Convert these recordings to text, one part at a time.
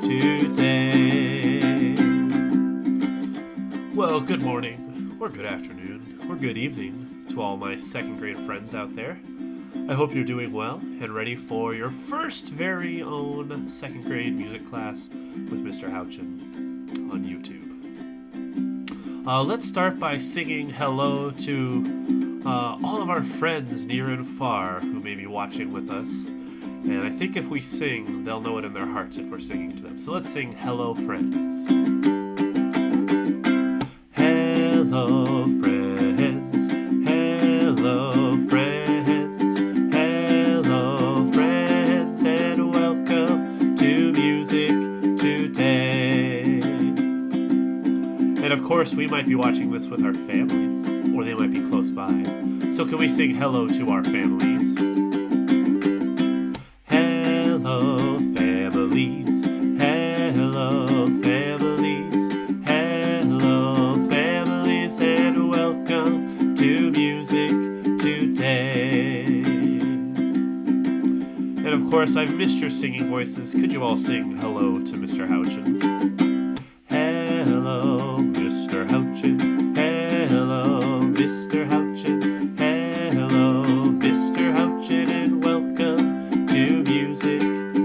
today. Well, good morning, or good afternoon, or good evening to all my second grade friends out there. I hope you're doing well and ready for your first very own second grade music class with Mr. Houchin on YouTube. Let's start by singing hello to all of our friends near and far who may be watching with us. And I think if we sing, they'll know it in their hearts if we're singing to them. So let's sing Hello Friends. Hello friends, hello friends, hello friends, and welcome to Music Today. And of course, we might be watching this with our family, or they might be close by. So can we sing hello to our families? Hello families, hello families, hello families, and welcome to Music Today. And of course, I've missed your singing voices. Could you all sing hello to Mr. Houchin? Hello, Mr. Houchin. Hello, Mr. Houchin. Hello, Mr. Houchin, and welcome to Music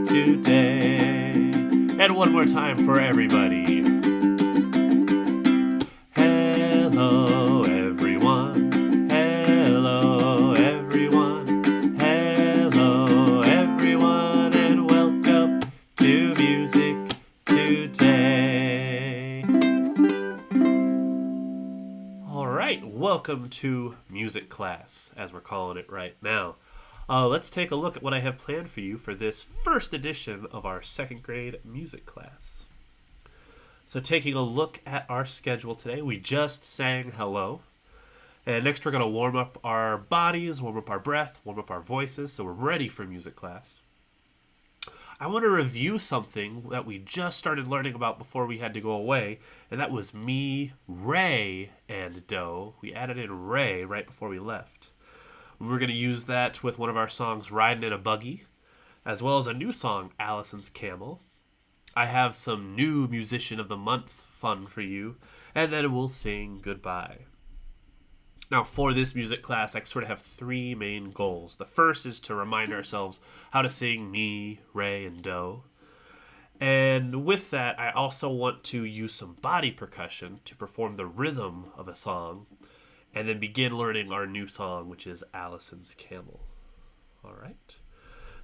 Today. And one more time for everybody. Hello, everyone. Hello, everyone. Hello, everyone, and welcome to Music Today. All right, welcome to music class, as we're calling it right now. Let's take a look at what I have planned for you for this first edition of our second grade music class. So taking a look at our schedule today, we just sang hello. And next we're going to warm up our bodies, warm up our breath, warm up our voices, so we're ready for music class. I want to review something that we just started learning about before we had to go away, and that was mi, re, and do. We added in re right before we left. We're going to use that with one of our songs, Riding in a Buggy, as well as a new song, Alison's Camel. I have some new Musician of the Month fun for you, and then we'll sing goodbye. Now, for this music class, I sort of have three main goals. The first is to remind ourselves how to sing mi, re, and do. And with that, I also want to use some body percussion to perform the rhythm of a song, and then begin learning our new song, which is Alison's Camel. All right.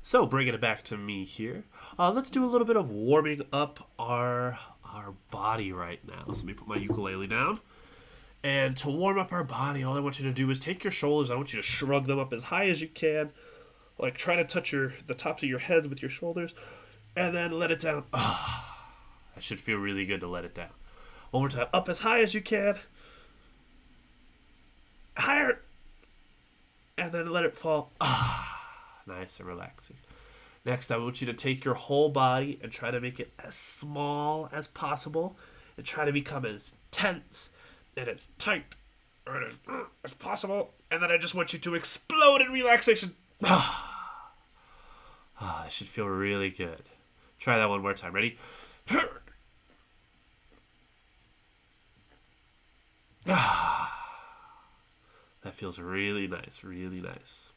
So, bringing it back to me here, let's do a little bit of warming up our body right now. So let me put my ukulele down. And to warm up our body, all I want you to do is take your shoulders. I want you to shrug them up as high as you can. Like, try to touch the tops of your heads with your shoulders. And then let it down. That should feel really good to let it down. One more time. Up as high as you can. Higher. And then let it fall. Nice and relaxing. Next, I want you to take your whole body and try to make it as small as possible. And try to become as tense and as tight as possible. And then I just want you to explode in relaxation. That should feel really good. Try that one more time. Ready? That feels really nice, really nice.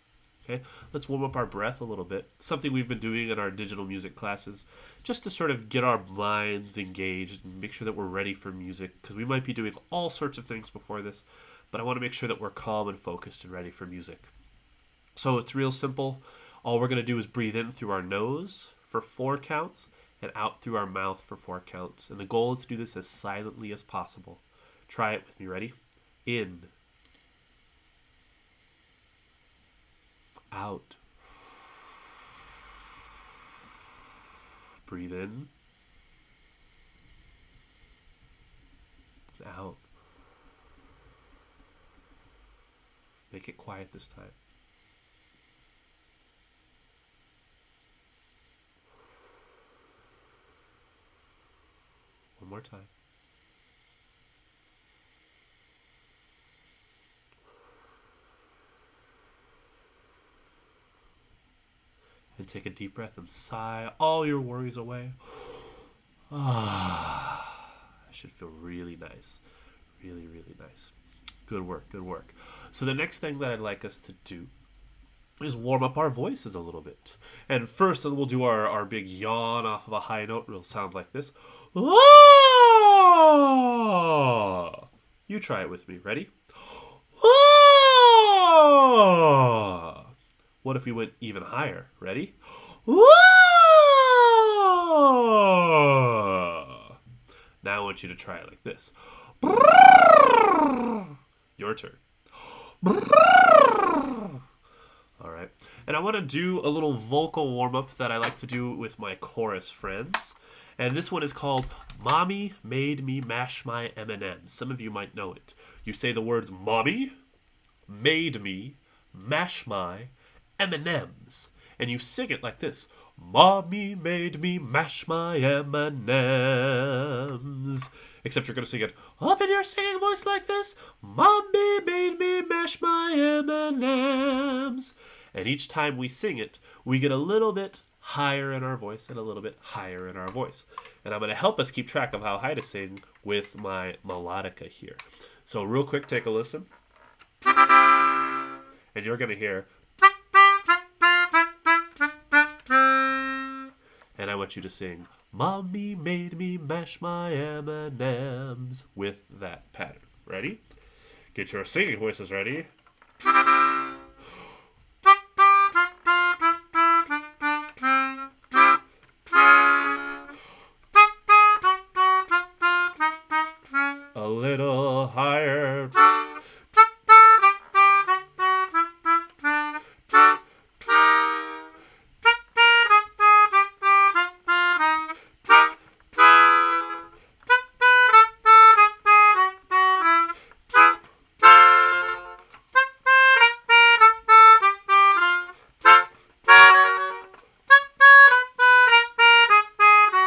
Okay, let's warm up our breath a little bit. Something we've been doing in our digital music classes, just to sort of get our minds engaged and make sure that we're ready for music, because we might be doing all sorts of things before this, but I want to make sure that we're calm and focused and ready for music. So it's real simple. All we're going to do is breathe in through our nose for 4 counts and out through our mouth for 4 counts. And the goal is to do this as silently as possible. Try it with me. Ready? In. Out. Breathe in. Out. Make it quiet this time. One more time. And take a deep breath and sigh all your worries away. Ah, that should feel really nice. Really, really nice. Good work, good work. So the next thing that I'd like us to do is warm up our voices a little bit. And first we'll do our big yawn off of a high note. It'll sound like this. Ah! You try it with me. Ready? Ah! What if we went even higher? Ready? Ah! Now I want you to try it like this. Your turn. All right. And I want to do a little vocal warm-up that I like to do with my chorus friends. And this one is called Mommy Made Me Mash My M&Ms. Some of you might know it. You say the words Mommy made me mash my M&Ms. And you sing it like this. Mommy made me mash my M&Ms. Except you're going to sing it up in your singing voice like this. Mommy made me mash my M&Ms. And each time we sing it, we get a little bit higher in our voice and a little bit higher in our voice. And I'm going to help us keep track of how high to sing with my melodica here. So real quick, take a listen. And you're going to hear. And I want you to sing, Mommy made me mash my M&Ms with that pattern. Ready? Get your singing voices ready. A little higher.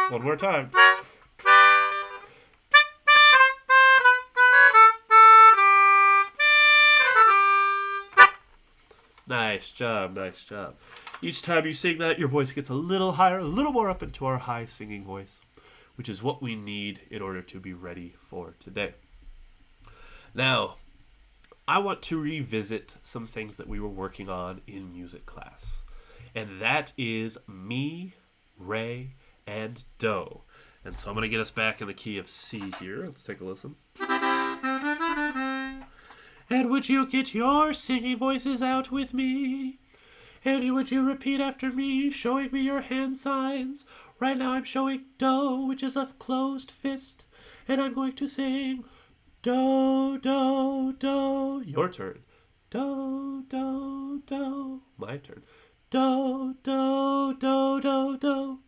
One more time. Nice job, nice job. Each time you sing that, your voice gets a little higher, a little more up into our high singing voice, which is what we need in order to be ready for today. Now, I want to revisit some things that we were working on in music class, and that is mi, re, and do. And so I'm going to get us back in the key of C here. Let's take a listen. And would you get your singing voices out with me? And would you repeat after me, showing me your hand signs? Right now I'm showing do, which is a closed fist. And I'm going to sing do, do, do. Your turn. Do, do, do. My turn. Do, do, do, do, do.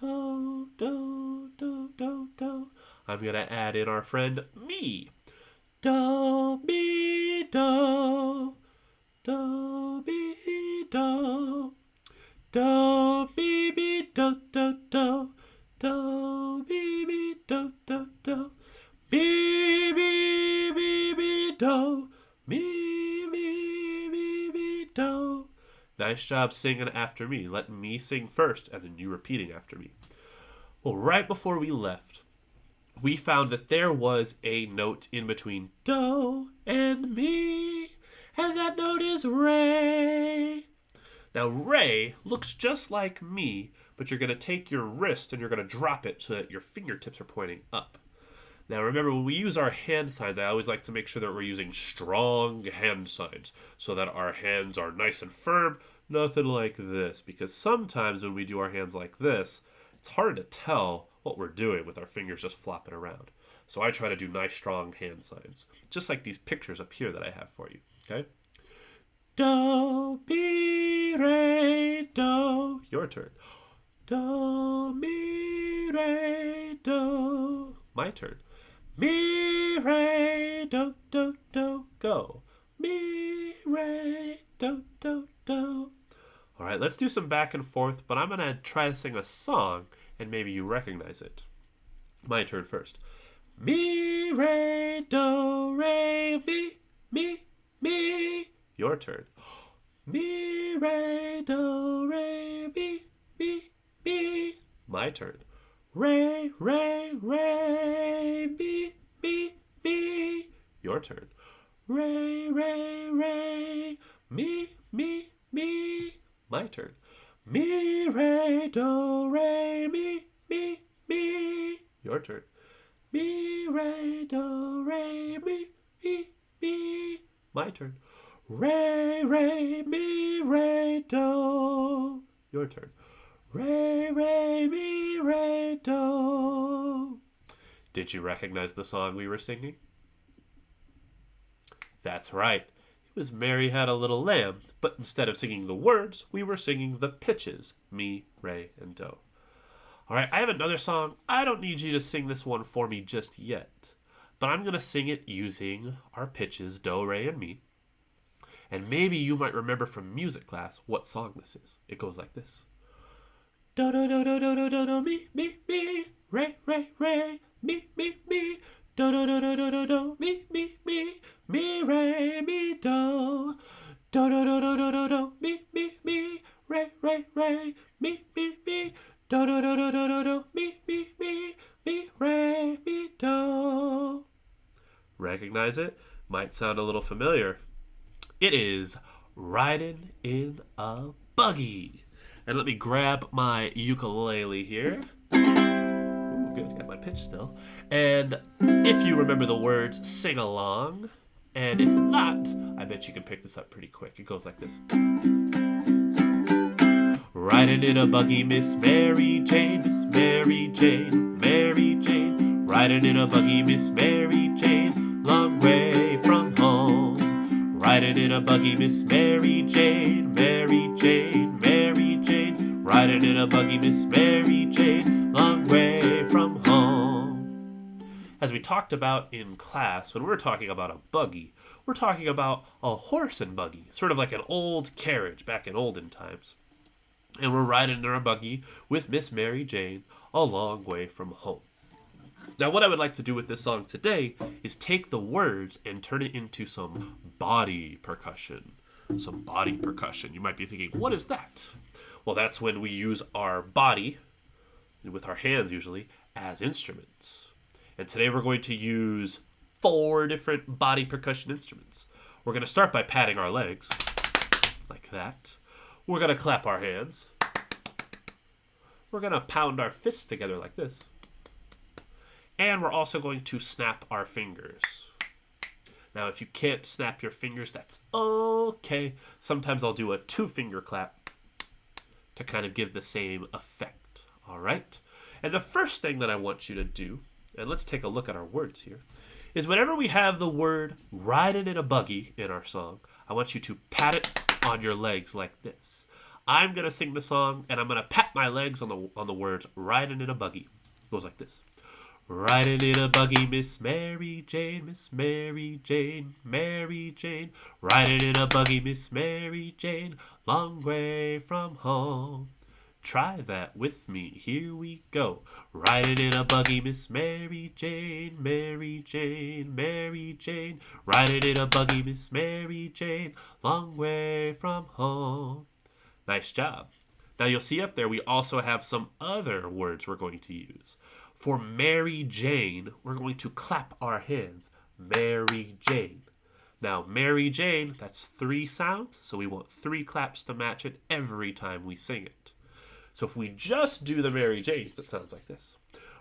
Do, do, do, do, do. I'm going to add in our friend me. Do, mi, do. Do, mi, do. Do, mi, mi, do, do, do. Do, mi, mi, do, do, do. Mi, mi, mi, mi, do. Mi, mi, mi, mi, do. Nice job singing after me. Let me sing first, and then you repeating after me. Well, right before we left, we found that there was a note in between do and mi, and that note is re. Now, re looks just like mi, but you're going to take your wrist and you're going to drop it so that your fingertips are pointing up. Now, remember, when we use our hand signs, I always like to make sure that we're using strong hand signs so that our hands are nice and firm, nothing like this, because sometimes when we do our hands like this, it's hard to tell what we're doing with our fingers just flopping around. So I try to do nice, strong hand signs, just like these pictures up here that I have for you, okay? Do, mi, re, do. Your turn. Do, mi, re, do. My turn. Mi, re, do, do, do. Go. Mi, re, do, do, do. All right, let's do some back and forth, but I'm going to try to sing a song, and maybe you recognize it. My turn first. Mi, re, do, re, mi, mi, mi. Your turn. Mi, re, do, re, mi, mi, mi. My turn. Ray, ray, ray, me, me, me. Your turn. Ray, ray, ray, me, me, me. My turn. Mi, re, do, re, mi, mi, mi. Your turn. Mi, re, do, re, mi, mi, mi. My turn. Re, re, mi, re, do. Your turn. Re, re, mi, re, do. Did you recognize the song we were singing? That's right. It was Mary Had a Little Lamb, but instead of singing the words, we were singing the pitches, mi, re, and do. All right, I have another song. I don't need you to sing this one for me just yet, but I'm going to sing it using our pitches, do, re, and mi. And maybe you might remember from music class what song this is. It goes like this. Do, do, do, do, do, do, do, do, mi, mi, mi, re, re, re, mi, mi, mi. Do, do, do, do, do, do, do, mi, mi, mi, mi, re, mi, do. Do, do, do, do, do, do, do, mi, mi, mi, re, re, re, mi, mi, mi. Do, do, do, do, do, do, do, mi, mi, mi, mi, re, mi, do. Recognize it? Might sound a little familiar. It is Riding in a Buggy. And let me grab my ukulele here. Ooh, good. Got my pitch still. And if you remember the words, sing along. And if not, I bet you can pick this up pretty quick. It goes like this. Riding in a buggy, Miss Mary Jane, Miss Mary Jane, Mary Jane. Riding in a buggy, Miss Mary Jane, long way from home. Riding in a buggy, Miss Mary Jane, Mary Jane, Mary Jane. Riding in a buggy, Miss Mary Jane, long way from home. As we talked about in class, when we're talking about a buggy, we're talking about a horse and buggy, sort of like an old carriage back in olden times. And we're riding in our buggy with Miss Mary Jane a long way from home. Now, what I would like to do with this song today is take the words and turn it into some body percussion. Some body percussion. You might be thinking, what is that? Well, that's when we use our body, with our hands usually, as instruments. And today we're going to use 4 different body percussion instruments. We're going to start by patting our legs, like that. We're going to clap our hands. We're going to pound our fists together like this. And we're also going to snap our fingers. Now, if you can't snap your fingers, that's okay. Sometimes I'll do a 2-finger clap to kind of give the same effect. All right? And the first thing that I want you to do, and let's take a look at our words here, is whenever we have the word riding in a buggy in our song, I want you to pat it on your legs like this. I'm going to sing the song, and I'm going to pat my legs on the words riding in a buggy. It goes like this. Riding in a buggy, Miss Mary Jane, Miss Mary Jane, Mary Jane. Riding in a buggy, Miss Mary Jane, long way from home. Try that with me, here we go. Riding in a buggy, Miss Mary Jane, Mary Jane, Mary Jane. Riding in a buggy, Miss Mary Jane, long way from home. Nice job. Now you'll see up there we also have some other words we're going to use. For Mary Jane, we're going to clap our hands. Mary Jane. Now, Mary Jane, that's 3 sounds, so we want 3 claps to match it every time we sing it. So if we just do the Mary Janes, it sounds like this.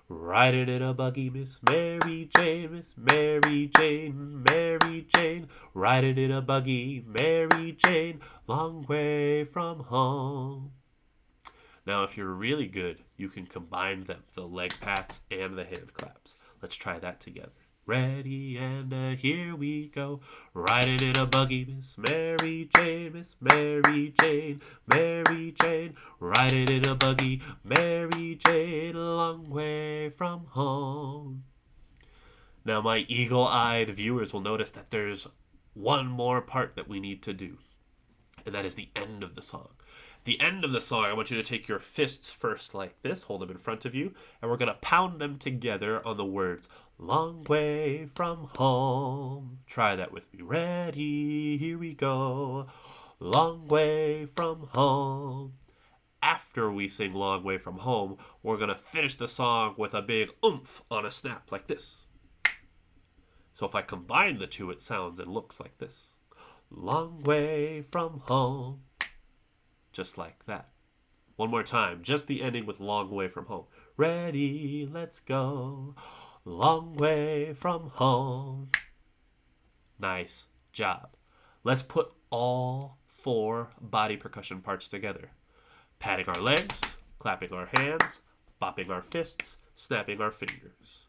Riding in a buggy, Miss Mary Jane, Miss Mary Jane, Mary Jane. Riding in a buggy, Mary Jane, long way from home. Now, if you're really good, you can combine them, the leg pats and the hand claps. Let's try that together. Ready, and here we go. Riding in a buggy, Miss Mary Jane, Miss Mary Jane, Mary Jane. Riding in a buggy, Mary Jane, a long way from home. Now, my eagle-eyed viewers will notice that there's one more part that we need to do, and that is the end of the song. The end of the song, I want you to take your fists first like this, hold them in front of you, and we're going to pound them together on the words, long way from home. Try that with me. Ready, here we go. Long way from home. after we sing Long Way From Home, we're going to finish the song with a big oomph on a snap like this. So if I combine the two, it sounds and looks like this. Long way from home. Just like that. One more time, just the ending with long way from home. Ready, let's go. Long way from home. Nice job. Let's put all 4 body percussion parts together. Patting our legs, clapping our hands, bopping our fists, snapping our fingers.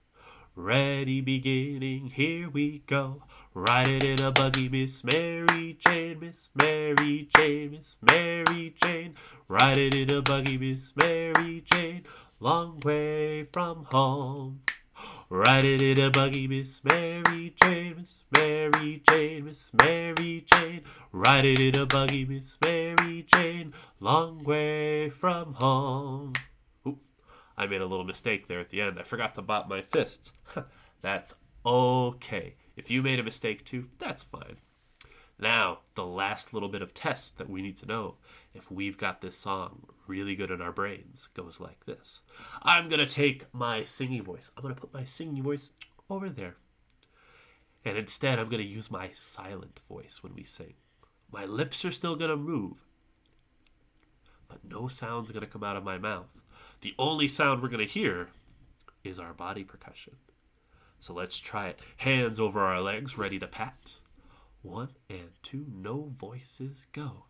Ready, beginning, here we go. Riding in a buggy, Miss Mary Jane, Miss Mary Jane, Miss Mary Jane. Riding in a buggy, Miss Mary Jane, long way from home. Riding in a buggy, Miss Mary Jane, Miss Mary Jane, Miss Mary Jane. Riding in a buggy, Miss Mary Jane, long way from home. I made a little mistake there at the end. I forgot to bop my fists. That's okay. If you made a mistake too, that's fine. Now, the last little bit of test that we need to know if we've got this song really good in our brains goes like this. I'm going to take my singing voice. I'm going to put my singing voice over there. And instead, I'm going to use my silent voice when we sing. My lips are still going to move, but no sound's going to come out of my mouth. The only sound we're going to hear is our body percussion. So let's try it. Hands over our legs, ready to pat. 1 and 2, no voices, go.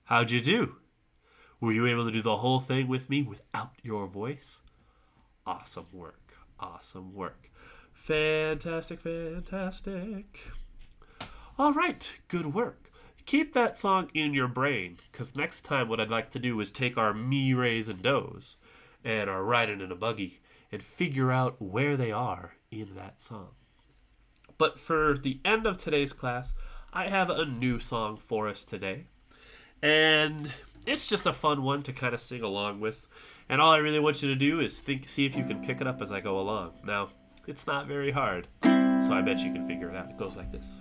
How'd you do? Were you able to do the whole thing with me without your voice? Awesome work. Awesome work. Fantastic, fantastic. All right, good work. Keep that song in your brain, because next time what I'd like to do is take our mi, re's, and do's and our riding in a buggy and figure out where they are in that song. But for the end of today's class, I have a new song for us today. And it's just a fun one to kind of sing along with. And all I really want you to do is see if you can pick it up as I go along. Now, it's not very hard, so I bet you can figure it out. It goes like this.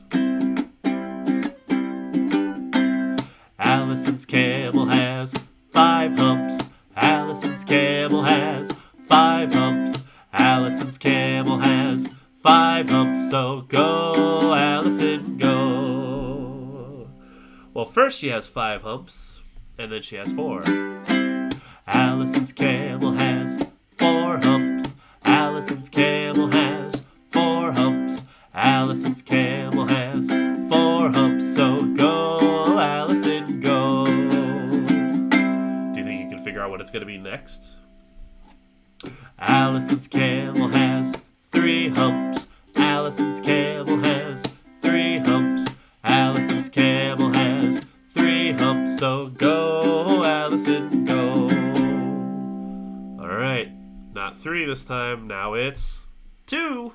Alison's camel has 5 humps. Alison's camel has 5 humps. Alison's camel has 5 humps. So go, Alison, go. Well, first she has 5 humps, and then she has 4. Alison's camel has 4 humps. Alison's camel has 4 humps. Alison's camel has 4 humps. So go, Alison, go. Do you think you can figure out what it's going to be next? Alison's camel has 3 humps. Alison's camel has 3 humps. Alison's camel has 3 humps. So go, Alison, go. All right, not 3 this time. Now it's 2.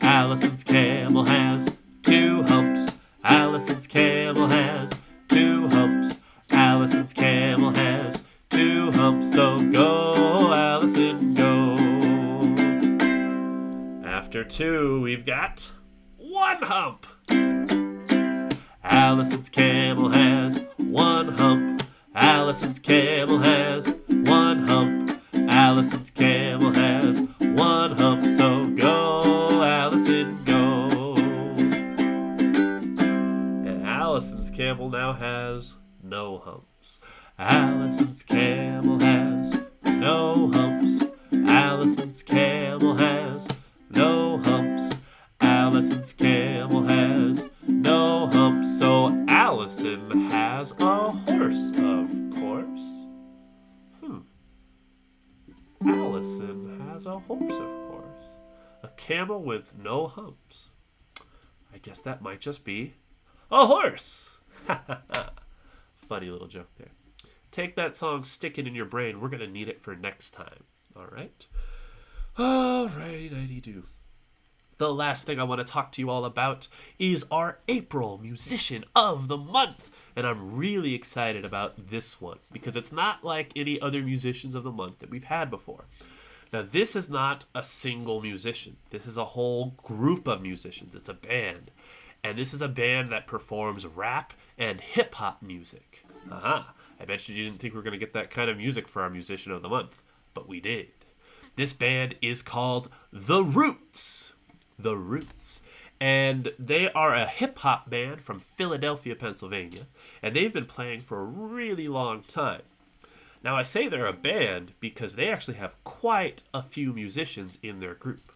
Alison's camel has 2 humps. Alison's camel has 2 humps. Alison's camel has 2 humps. So go, Alison, go. After 2, we've got 1 hump. Alison's camel has 1 hump. Alison's camel has 1 hump. Alison's camel has 1 hump. So go, Alison, go. And Alison's camel now has no humps. Alison's camel has no humps. Alison's camel has no humps. Alison's camel has no humps. So Alison has a horse, of course. Alison has a horse, of course. A camel with no humps. I guess that might just be a horse. Funny little joke there. Take that song, stick it in your brain. We're going to need it for next time. All right? All righty-do. The last thing I want to talk to you all about is our April Musician of the Month. And I'm really excited about this one because it's not like any other musicians of the month that we've had before. Now, this is not a single musician. This is a whole group of musicians. It's a band. And this is a band that performs rap and hip-hop music. Aha. I bet you didn't think we were going to get that kind of music for our musician of the month, but we did. This band is called The Roots. The Roots. And they are a hip-hop band from Philadelphia, Pennsylvania, and they've been playing for a really long time. Now, I say they're a band because they actually have quite a few musicians in their group.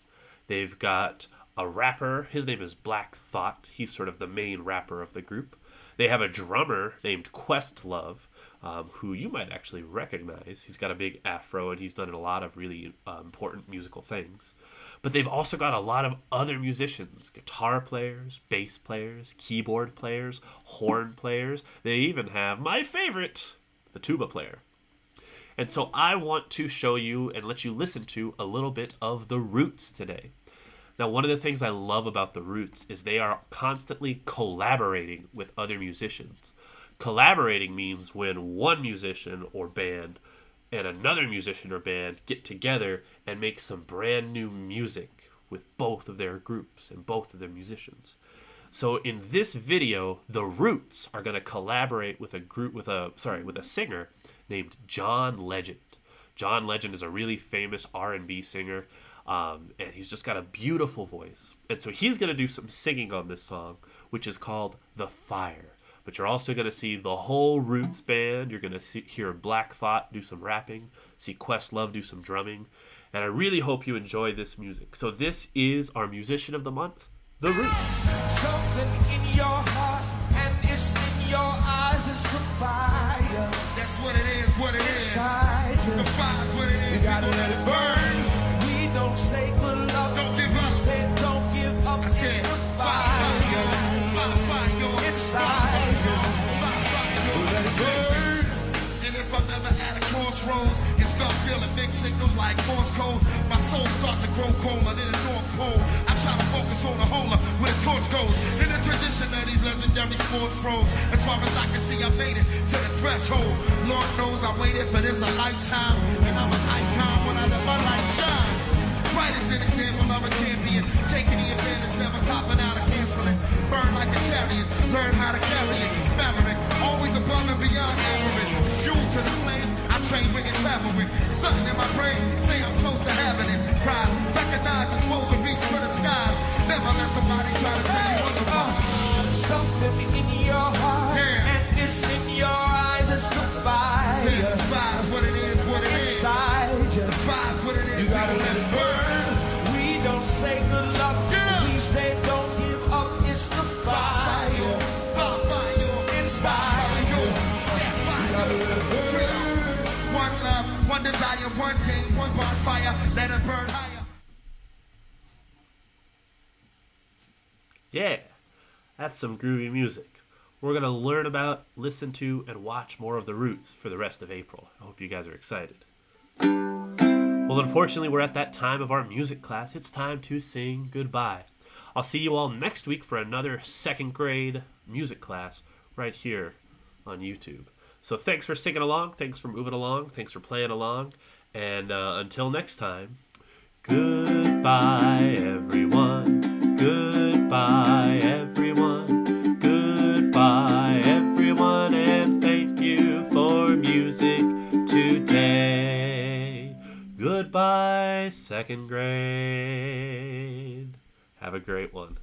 They've got a rapper. His name is Black Thought. He's sort of the main rapper of the group. They have a drummer named Questlove, who you might actually recognize. He's got a big afro, and he's done a lot of really important musical things. But they've also got a lot of other musicians, guitar players, bass players, keyboard players, horn players. They even have my favorite, the tuba player. And so I want to show you and let you listen to a little bit of The Roots today. Now, one of the things I love about The Roots is they are constantly collaborating with other musicians. Collaborating means when one musician or band and another musician or band get together and make some brand new music with both of their groups and both of their musicians. So in this video, The Roots are going to collaborate with a singer named John Legend. John Legend is a really famous R&B singer. And he's just got a beautiful voice. And so he's going to do some singing on this song, which is called The Fire. But you're also going to see the whole Roots band. You're going to hear Black Thought do some rapping, see Questlove do some drumming. And I really hope you enjoy this music. So this is our musician of the month, The Roots. Something in your heart and it's in your eyes, it's the fire. That's what it is, what it is. Inside you. The fire's what it is. You gotta let it burn. Don't say good luck. Don't give up. Say don't give up. I It's said, the fire, fire inside you. Let it burn. And if I'm ever at a crossroads and start feeling big signals like Morse code, my soul start to grow colder than the North Pole. I try to focus on a holder where the torch goes. In the tradition of these legendary sports pros, as far as I can see, I made it to the threshold. Lord knows I waited for this a lifetime, and I'm an icon when I let my light shine. Right as an example of a champion, taking the advantage, never copping out of canceling. Burn like a chariot, learn how to carry it. Maverick, always above and beyond average. Fuel to the flame, I train with and travel with. Something in my brain, say I'm close to having this. Pride, recognize you're supposed to reach for the skies. Never let somebody try to tell you otherwise. Something in your heart and it's in your eyes, it's the fire. Say the fire's what it is, what it is. Inside you. The fire's what it is. You gotta let it burn. We don't say good luck. Yeah. We say don't give up. It's the fire. Fire. Inside you. You gotta let it burn. One love, one desire, one game, one bonfire. Let it burn higher. Yeah, that's some groovy music. We're going to learn about, listen to, and watch more of The Roots for the rest of April. I hope you guys are excited. Well, unfortunately, we're at that time of our music class. It's time to sing goodbye. I'll see you all next week for another second grade music class right here on YouTube. So thanks for singing along. Thanks for moving along. Thanks for playing along. And until next time, goodbye, everyone. Goodbye, everyone. Goodbye, everyone. And thank you for music today. Goodbye, second grade. Have a great one.